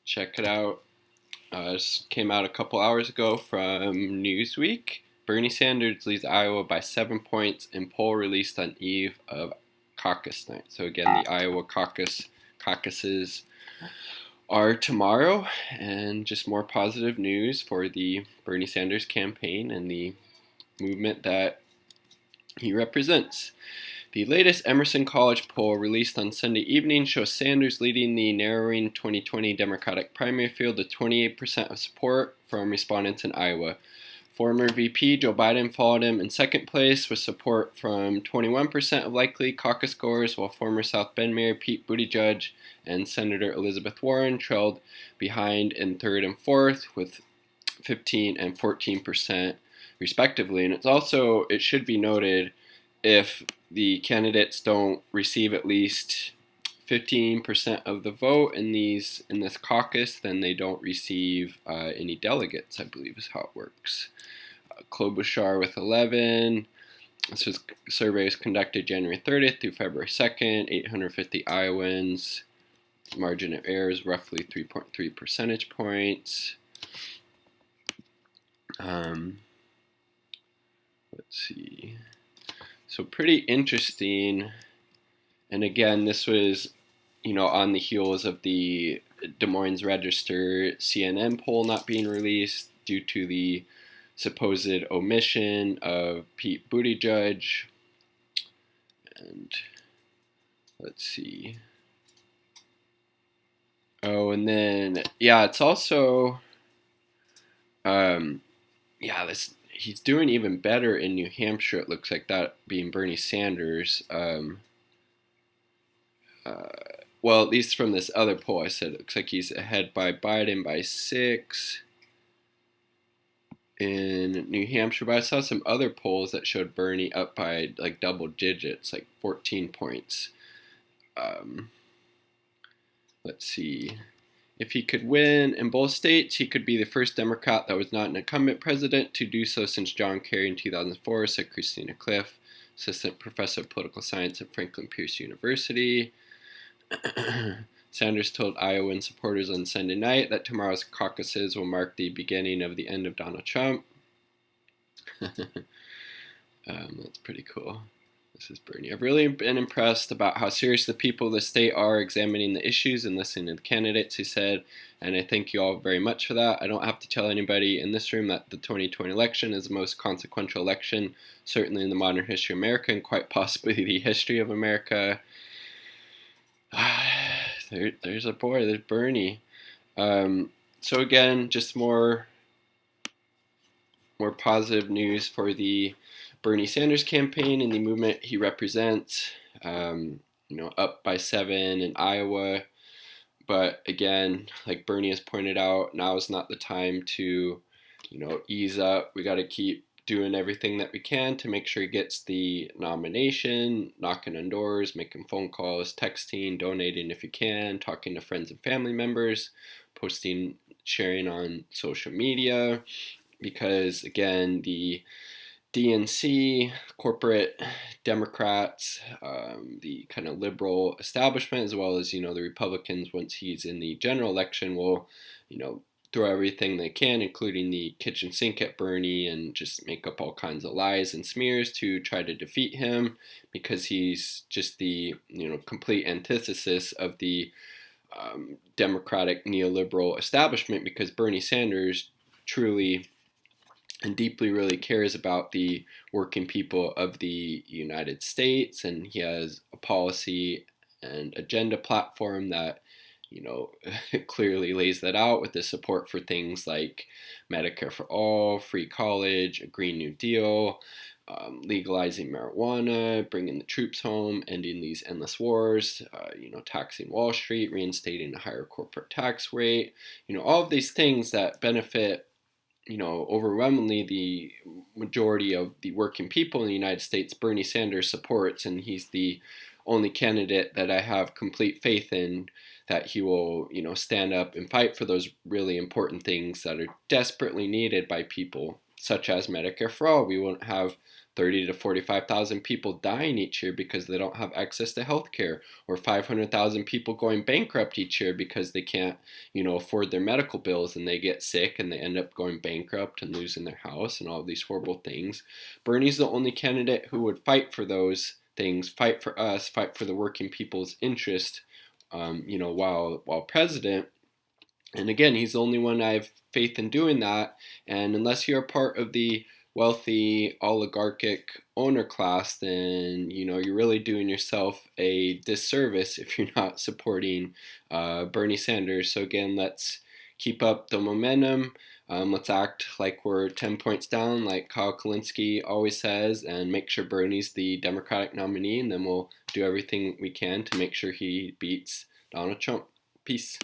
Check it out. This came out a couple hours ago from Newsweek. Bernie Sanders leads Iowa by 7 points in poll released on eve of caucus night. So again, the Iowa caucuses are tomorrow, and just more positive news for the Bernie Sanders campaign and the movement that he represents. The latest Emerson College poll released on Sunday evening shows Sanders leading the narrowing 2020 Democratic primary field with 28% of support from respondents in Iowa. Former VP Joe Biden followed him in second place with support from 21% of likely caucus goers, while former South Bend Mayor Pete Buttigieg and Senator Elizabeth Warren trailed behind in third and fourth with 15 and 14% respectively. And it should be noted, if the candidates don't receive at least 15% of the vote in this caucus, then they don't receive any delegates, I believe is how it works. Klobuchar with 11. Survey was conducted January 30th through February 2nd. 850 Iowans. Margin of error is roughly 3.3 percentage points. Let's see. So pretty interesting. And again, this was, on the heels of the Des Moines Register CNN poll not being released due to the supposed omission of Pete Buttigieg. And let's see. Oh, and then, it's also, he's doing even better in New Hampshire, it looks like, that being Bernie Sanders. Well, at least from this other poll I said, it looks like he's ahead by Biden by 6 in New Hampshire. But I saw some other polls that showed Bernie up by like double digits, like 14 points. Let's see. If he could win in both states, he could be the first Democrat that was not an incumbent president to do so since John Kerry in 2004, said Christina Cliff, assistant professor of political science at Franklin Pierce University. Sanders told Iowan supporters on Sunday night that tomorrow's caucuses will mark the beginning of the end of Donald Trump. That's pretty cool. This is Bernie. I've really been impressed about how serious the people of the state are examining the issues and listening to the candidates, he said, and I thank you all very much for that. I don't have to tell anybody in this room that the 2020 election is the most consequential election, certainly in the modern history of America, and quite possibly the history of America. There's a boy, there's Bernie. So again, just more positive news for the Bernie Sanders campaign and the movement he represents. Up by 7 in Iowa. But again, like Bernie has pointed out, now is not the time to, ease up. We got to keep doing everything that we can to make sure he gets the nomination, knocking on doors, making phone calls, texting, donating if you can, talking to friends and family members, posting, sharing on social media, because again, the DNC, corporate Democrats, the kind of liberal establishment, as well as, the Republicans, once he's in the general election, will, throw everything they can, including the kitchen sink at Bernie, and just make up all kinds of lies and smears to try to defeat him, because he's just the, complete antithesis of the Democratic neoliberal establishment, because Bernie Sanders truly and deeply really cares about the working people of the United States, and he has a policy and agenda platform that, clearly lays that out with the support for things like Medicare for all, free college, a Green New Deal, legalizing marijuana, bringing the troops home, ending these endless wars, taxing Wall Street, reinstating a higher corporate tax rate, all of these things that benefit overwhelmingly the majority of the working people in the United States. Bernie Sanders supports, and he's the only candidate that I have complete faith in that he will, stand up and fight for those really important things that are desperately needed by people, such as Medicare for all. We won't have 30 to 45,000 people dying each year because they don't have access to health care, or 500,000 people going bankrupt each year because they can't, afford their medical bills and they get sick and they end up going bankrupt and losing their house and all these horrible things. Bernie's the only candidate who would fight for those things, fight for us, fight for the working people's interest, while president. And again, he's the only one I have faith in doing that. And unless you're a part of the wealthy oligarchic owner class, then you're really doing yourself a disservice if you're not supporting Bernie Sanders. So again, let's keep up the momentum. Let's act like we're 10 points down, like Kyle Kulinski always says, and make sure Bernie's the Democratic nominee, and then we'll do everything we can to make sure he beats Donald Trump. Peace.